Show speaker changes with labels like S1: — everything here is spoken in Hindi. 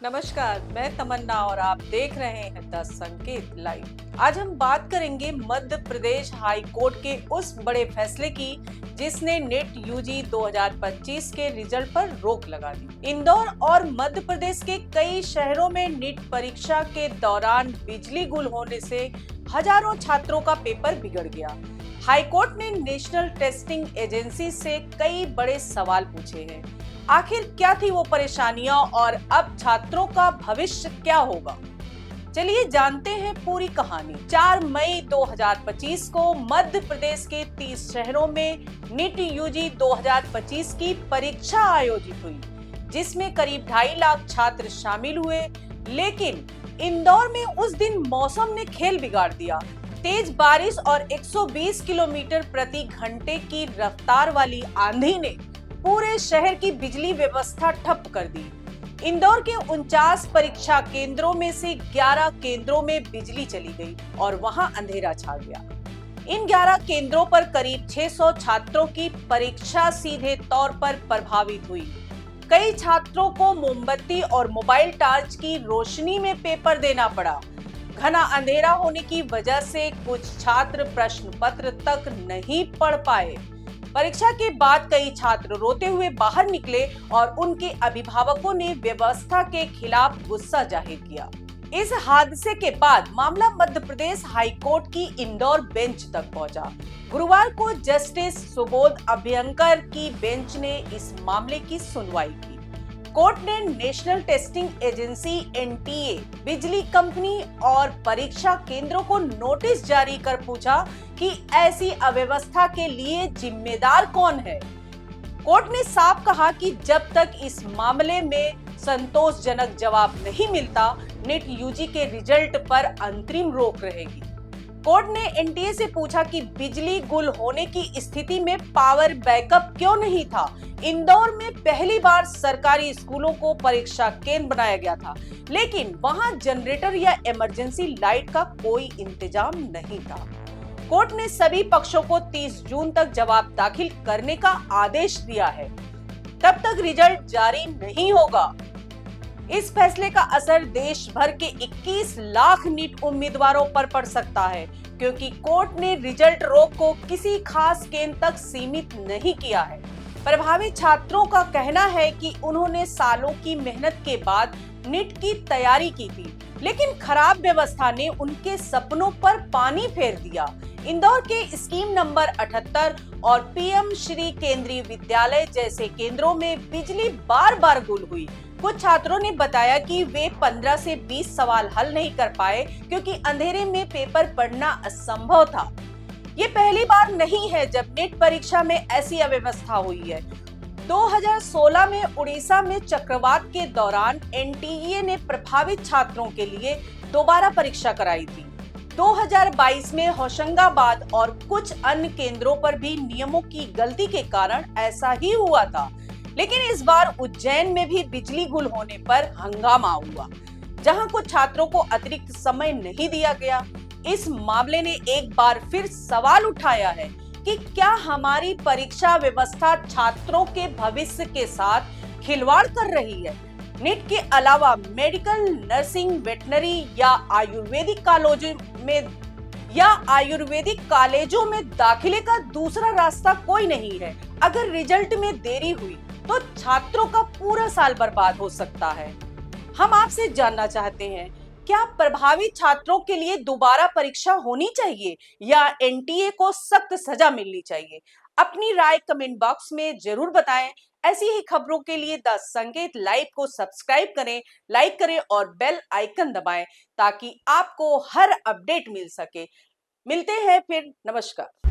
S1: नमस्कार, मैं तमन्ना और आप देख रहे हैं द संकेत लाइव। आज हम बात करेंगे मध्य प्रदेश हाई कोर्ट के उस बड़े फैसले की जिसने नेट यूजी 2025 के रिजल्ट पर रोक लगा दी। इंदौर और मध्य प्रदेश के कई शहरों में नीट परीक्षा के दौरान बिजली गुल होने से हजारों छात्रों का पेपर बिगड़ गया। हाई कोर्ट ने नेशनल टेस्टिंग एजेंसी से कई बड़े सवाल पूछे हैं। आखिर क्या थी वो परेशानियां और अब छात्रों का भविष्य क्या होगा? चलिए जानते हैं पूरी कहानी। 4 मई 2025 को मध्य प्रदेश के 30 शहरों में नीट यूजी 2025 की परीक्षा आयोजित हुई, जिसमें करीब 2.5 लाख छात्र शामिल हुए। लेकिन इंदौर में उस दिन मौसम ने खेल बिगाड़ दिया। तेज बारिश और 120 किलोमीटर प्रति घंटे की रफ्तार वाली आंधी ने पूरे शहर की बिजली व्यवस्था ठप कर दी। इंदौर के 49 परीक्षा केंद्रों में से 11 केंद्रों में बिजली चली गई और वहां अंधेरा छा गया। इन 11 केंद्रों पर करीब 600 छात्रों की परीक्षा सीधे तौर पर प्रभावित हुई। कई छात्रों को मोमबत्ती और मोबाइल टॉर्च की रोशनी में पेपर देना पड़ा। घना अंधेरा होने की वजह से कुछ छात्र प्रश्न पत्र तक नहीं पढ़ पाए। परीक्षा के बाद कई छात्र रोते हुए बाहर निकले और उनके अभिभावकों ने व्यवस्था के खिलाफ गुस्सा जाहिर किया। इस हादसे के बाद मामला मध्य प्रदेश हाई कोर्ट की इंदौर बेंच तक पहुंचा। गुरुवार को जस्टिस सुबोध अभ्यंकर की बेंच ने इस मामले की सुनवाई की। कोर्ट ने नेशनल टेस्टिंग एजेंसी एनटीए, बिजली कंपनी और परीक्षा केंद्रों को नोटिस जारी कर पूछा कि ऐसी अव्यवस्था के लिए जिम्मेदार कौन है। कोर्ट ने साफ कहा कि जब तक इस मामले में संतोषजनक जवाब नहीं मिलता, नीट यूजी के रिजल्ट पर अंतरिम रोक रहेगी। कोर्ट ने एनटीए से पूछा कि बिजली गुल होने की स्थिति में पावर बैकअप क्यों नहीं था। इंदौर में पहली बार सरकारी स्कूलों को परीक्षा केंद्र बनाया गया था, लेकिन वहां जनरेटर या इमरजेंसी लाइट का कोई इंतजाम नहीं था। कोर्ट ने सभी पक्षों को 30 जून तक जवाब दाखिल करने का आदेश दिया है। तब तक रिजल्ट जारी नहीं होगा। इस फैसले का असर देश भर के 21 लाख नीट उम्मीदवारों पर पड़ सकता है, क्योंकि कोर्ट ने रिजल्ट रोक को किसी खास केंद्र तक सीमित नहीं किया है। प्रभावित छात्रों का कहना है कि उन्होंने सालों की मेहनत के बाद नीट की तैयारी की थी, लेकिन खराब व्यवस्था ने उनके सपनों पर पानी फेर दिया। इंदौर के स्कीम नंबर 78 और पीएम श्री केंद्रीय विद्यालय जैसे केंद्रों में बिजली बार बार गुल हुई। कुछ छात्रों ने बताया कि वे 15 से 20 सवाल हल नहीं कर पाए क्योंकि अंधेरे में पेपर पढ़ना असंभव था। ये पहली बार नहीं है जब नीट परीक्षा में ऐसी अव्यवस्था हुई है। 2016 में उड़ीसा में चक्रवात के दौरान एनटीए ने प्रभावित छात्रों के लिए दोबारा परीक्षा कराई थी। 2022 में होशंगाबाद और कुछ अन्य केंद्रों पर भी नियमों की गलती के कारण ऐसा ही हुआ था। लेकिन इस बार उज्जैन में भी बिजली गुल होने पर हंगामा हुआ, जहां कुछ छात्रों को अतिरिक्त समय नहीं दिया गया। इस मामले ने एक बार फिर सवाल उठाया है कि क्या हमारी परीक्षा व्यवस्था छात्रों के भविष्य के साथ खिलवाड़ कर रही है। नीट के अलावा मेडिकल, नर्सिंग, वेटनरी या आयुर्वेदिक कॉलेजों में दाखिले का दूसरा रास्ता कोई नहीं है। अगर रिजल्ट में देरी हुई तो छात्रों का पूरा साल बर्बाद हो सकता है। हम आपसे जानना चाहते हैं, क्या प्रभावित छात्रों के लिए दोबारा परीक्षा होनी चाहिए या एनटीए को सख्त सजा मिलनी चाहिए? अपनी राय कमेंट बॉक्स में जरूर बताएं। ऐसी ही खबरों के लिए द संकेत लाइव को सब्सक्राइब करें, लाइक करें और बेल आइकन दबाएं ताकि आपको हर अपडेट मिल सके। मिलते हैं फिर। नमस्कार।